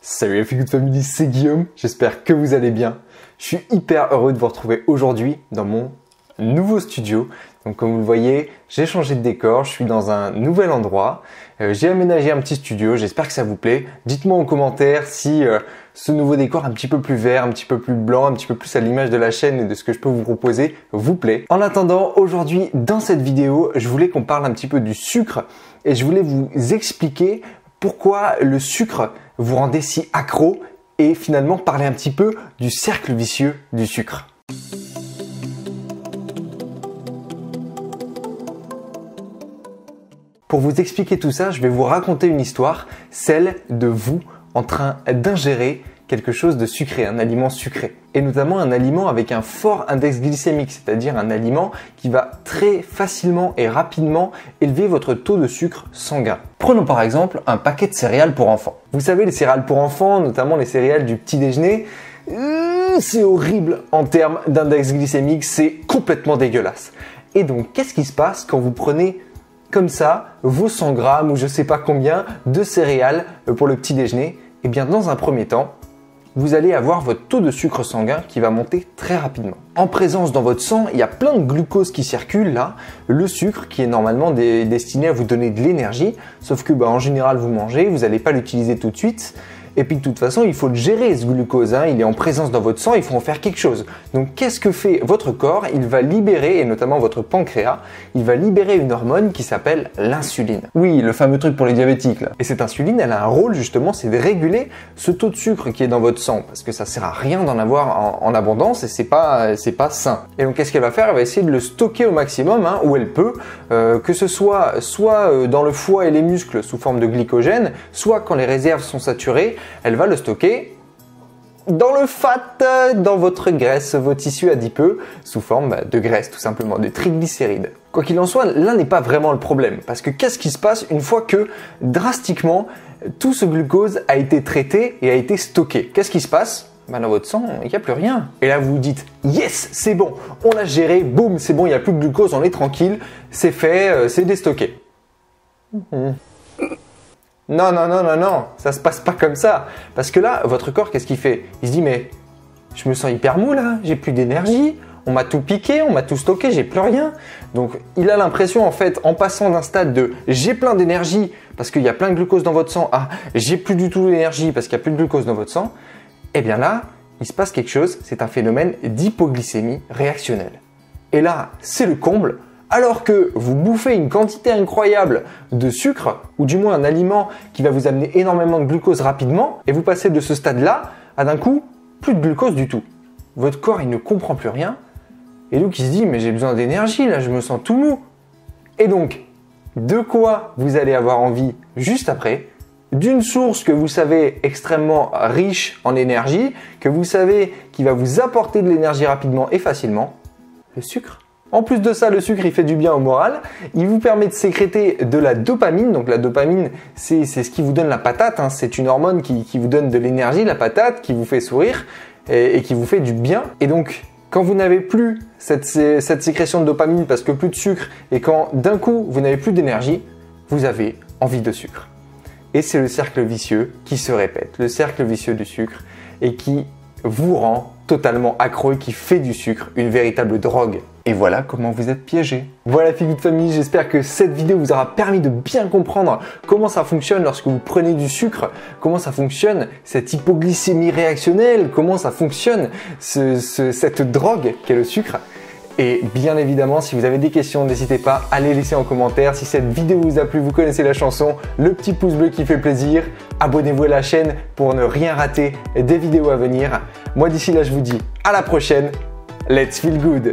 Salut la Feel Family, c'est Guillaume, j'espère que vous allez bien. Je suis hyper heureux de vous retrouver aujourd'hui dans mon nouveau studio. Donc comme vous le voyez, j'ai changé de décor, je suis dans un nouvel endroit. J'ai aménagé un petit studio, j'espère que ça vous plaît. Dites-moi en commentaire si ce nouveau décor un petit peu plus vert, un petit peu plus blanc, un petit peu plus à l'image de la chaîne et de ce que je peux vous proposer vous plaît. En attendant, aujourd'hui dans cette vidéo, je voulais qu'on parle un petit peu du sucre et je voulais vous expliquer pourquoi le sucre vous rendait si accro et finalement parler un petit peu du cercle vicieux du sucre. Pour vous expliquer tout ça, je vais vous raconter une histoire, celle de vous en train d'ingérer quelque chose de sucré, un aliment sucré. Et notamment un aliment avec un fort index glycémique, c'est-à-dire un aliment qui va très facilement et rapidement élever votre taux de sucre sanguin. Prenons par exemple un paquet de céréales pour enfants. Vous savez, les céréales pour enfants, notamment les céréales du petit déjeuner, c'est horrible en termes d'index glycémique, c'est complètement dégueulasse. Et donc, qu'est-ce qui se passe quand vous prenez comme ça vos 100 grammes ou je sais pas combien de céréales pour le petit déjeuner? Eh bien, dans un premier temps, vous allez avoir votre taux de sucre sanguin qui va monter très rapidement. En présence dans votre sang, il y a plein de glucose qui circule là, le sucre qui est normalement destiné à vous donner de l'énergie, sauf que en général vous mangez, vous n'allez pas l'utiliser tout de suite. Et puis de toute façon, il faut le gérer ce glucose, il est en présence dans votre sang, il faut en faire quelque chose. Donc qu'est-ce que fait votre corps? Il va libérer, et notamment votre pancréas, il va libérer une hormone qui s'appelle l'insuline. Oui, le fameux truc pour les diabétiques là. Et cette insuline, elle a un rôle justement, c'est de réguler ce taux de sucre qui est dans votre sang, parce que ça sert à rien d'en avoir en abondance et c'est pas sain. Et donc qu'est-ce qu'elle va faire? Elle va essayer de le stocker au maximum, où elle peut, que ce soit dans le foie et les muscles sous forme de glycogène, soit quand les réserves sont saturées, elle va le stocker dans le fat, dans votre graisse, vos tissus adipeux, sous forme de graisse tout simplement, de triglycérides. Quoi qu'il en soit, là n'est pas vraiment le problème, parce que qu'est-ce qui se passe une fois que drastiquement tout ce glucose a été traité et a été stocké? Qu'est-ce qui se passe? Dans votre sang, il n'y a plus rien. Et là, vous vous dites, yes, c'est bon, on a géré, boum, c'est bon, il n'y a plus de glucose, on est tranquille, c'est fait, c'est déstocké. Non, ça se passe pas comme ça. Parce que là, votre corps, qu'est-ce qu'il fait? Il se dit, mais je me sens hyper mou là, j'ai plus d'énergie, on m'a tout piqué, on m'a tout stocké, j'ai plus rien. Donc, il a l'impression en fait, en passant d'un stade de j'ai plein d'énergie parce qu'il y a plein de glucose dans votre sang à j'ai plus du tout d'énergie parce qu'il n'y a plus de glucose dans votre sang, eh bien là, il se passe quelque chose, c'est un phénomène d'hypoglycémie réactionnelle. Et là, c'est le comble. Alors que vous bouffez une quantité incroyable de sucre, ou du moins un aliment qui va vous amener énormément de glucose rapidement, et vous passez de ce stade-là à d'un coup, plus de glucose du tout. Votre corps, il ne comprend plus rien, et donc il se dit, mais j'ai besoin d'énergie, là, je me sens tout mou. Et donc, de quoi vous allez avoir envie juste après? D'une source que vous savez extrêmement riche en énergie, que vous savez qui va vous apporter de l'énergie rapidement et facilement, le sucre. En plus de ça, le sucre, il fait du bien au moral. Il vous permet de sécréter de la dopamine. Donc la dopamine, c'est ce qui vous donne la patate. C'est une hormone qui vous donne de l'énergie, la patate, qui vous fait sourire et qui vous fait du bien. Et donc, quand vous n'avez plus cette sécrétion de dopamine parce que plus de sucre et quand d'un coup, vous n'avez plus d'énergie, vous avez envie de sucre. Et c'est le cercle vicieux qui se répète. Le cercle vicieux du sucre et qui vous rend totalement accro et qui fait du sucre une véritable drogue. Et voilà comment vous êtes piégé. Voilà Feel Good Family, j'espère que cette vidéo vous aura permis de bien comprendre comment ça fonctionne lorsque vous prenez du sucre, comment ça fonctionne cette hypoglycémie réactionnelle, comment ça fonctionne cette drogue qu'est le sucre. Et bien évidemment, si vous avez des questions, n'hésitez pas à les laisser en commentaire. Si cette vidéo vous a plu, vous connaissez la chanson, le petit pouce bleu qui fait plaisir. Abonnez-vous à la chaîne pour ne rien rater des vidéos à venir. Moi d'ici là, je vous dis à la prochaine. Let's feel good!